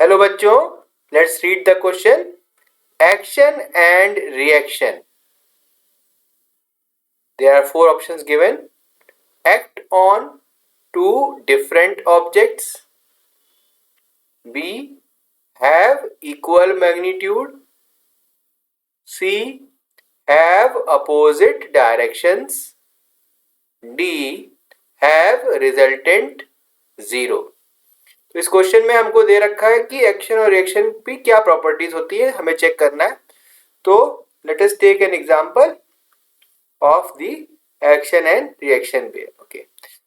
Hello बच्चों, let's read the question. Action and reaction. There are four options given. Act on two different objects. B. Have equal magnitude. C. Have opposite directions. D. Have resultant 0. तो इस question में हमको दे रखा है कि action और reaction की क्या प्रॉपर्टीज होती है, हमें चेक करना है. तो let us take an example of the action and reaction pair. Okay,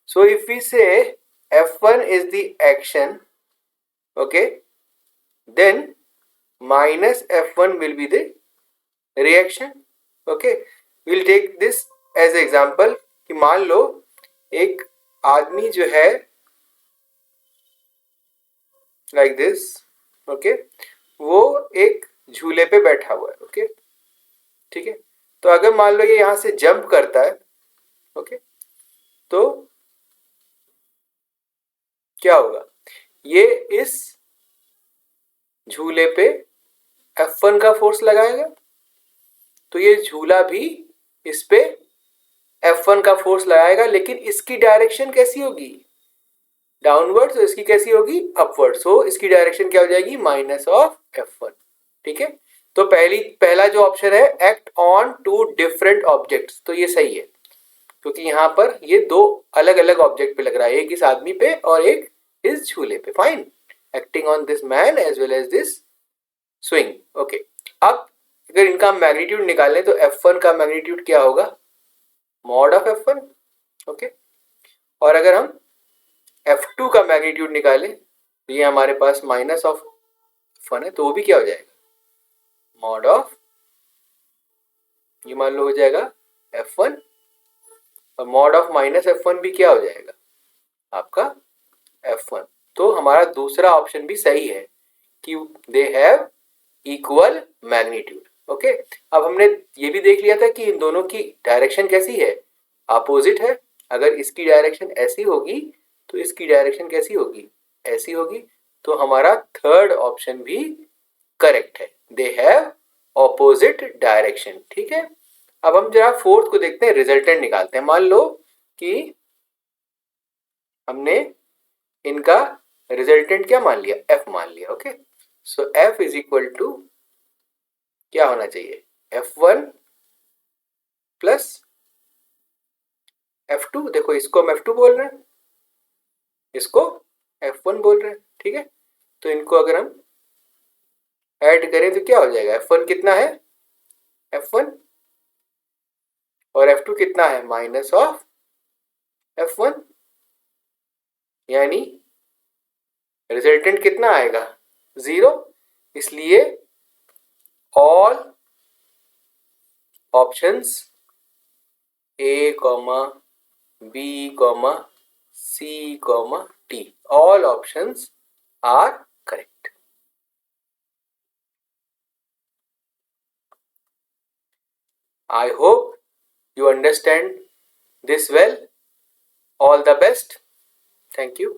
so if we say F1 is the action, okay, then minus F1 will be the reaction. Okay, we'll take this as example कि मान लो एक आदमी जो है like this, okay, वो एक झूले पे बैठा हुआ है. ओके, ठीक है. तो अगर मान लो ये यहां से जंप करता है, ओके, तो क्या होगा, ये इस झूले पे F1 का फोर्स लगाएगा, तो ये झूला भी इस पे F1 का फोर्स लगाएगा, लेकिन इसकी डायरेक्शन कैसी होगी, डाउनवर्ड. तो इसकी कैसी होगी, अपवर्ड. सो इसकी डायरेक्शन क्या हो जाएगी, माइनस ऑफ F1. ठीक है. तो पहला जो ऑप्शन है act on two different objects, तो ये सही है क्योंकि यहाँ पर ये दो अलग अलग ऑब्जेक्ट पे लग रहा है, एक इस आदमी पे और एक इस झूले पे. Fine, acting on this man as well as this swing. Okay, अब अगर इनका मैग्नीट्यूड निकालें तो F1 का मैग्नीट्यूड क्या होगा, मॉड ऑफ F1. ओके, और अगर हम F2 का मैग्नीट्यूड निकालें तो ये हमारे पास माइनस ऑफ F1 है, तो वो भी क्या हो जाएगा, मॉड ऑफ, ये मान लो हो जाएगा F1, और मॉड ऑफ माइनस F1 भी क्या हो जाएगा, आपका F1. तो हमारा दूसरा ऑप्शन भी सही है कि they have equal magnitude. Okay, अब हमने ये भी देख लिया था कि इन दोनों की डायरेक्शन कैसी है, अपोजिट है. अगर इसकी डायरेक्शन ऐसी होगी तो इसकी डायरेक्शन कैसी होगी, ऐसी होगी. तो हमारा थर्ड ऑप्शन भी करेक्ट है, दे हैव ऑपोजिट डायरेक्शन. ठीक है. अब हम जरा फोर्थ को देखते हैं, रिजल्टेंट निकालते हैं. मान लो कि हमने इनका रिजल्टेंट क्या मान लिया, F मान लिया. Okay, so F is equal to क्या होना चाहिए, F1 प्लस F2. देखो, इसको हम F2 बोल रहे हैं, इसको F1 बोल रहे हैं. ठीक है. तो इनको अगर हम ऐड करें तो क्या हो जाएगा, F1 कितना है, F1, और F2 कितना है, माइनस ऑफ F1. यानी रिजल्टेंट कितना आएगा, 0. इसलिए all options A, B, C, D, all options are correct. I hope you understand this well. All the best. Thank you.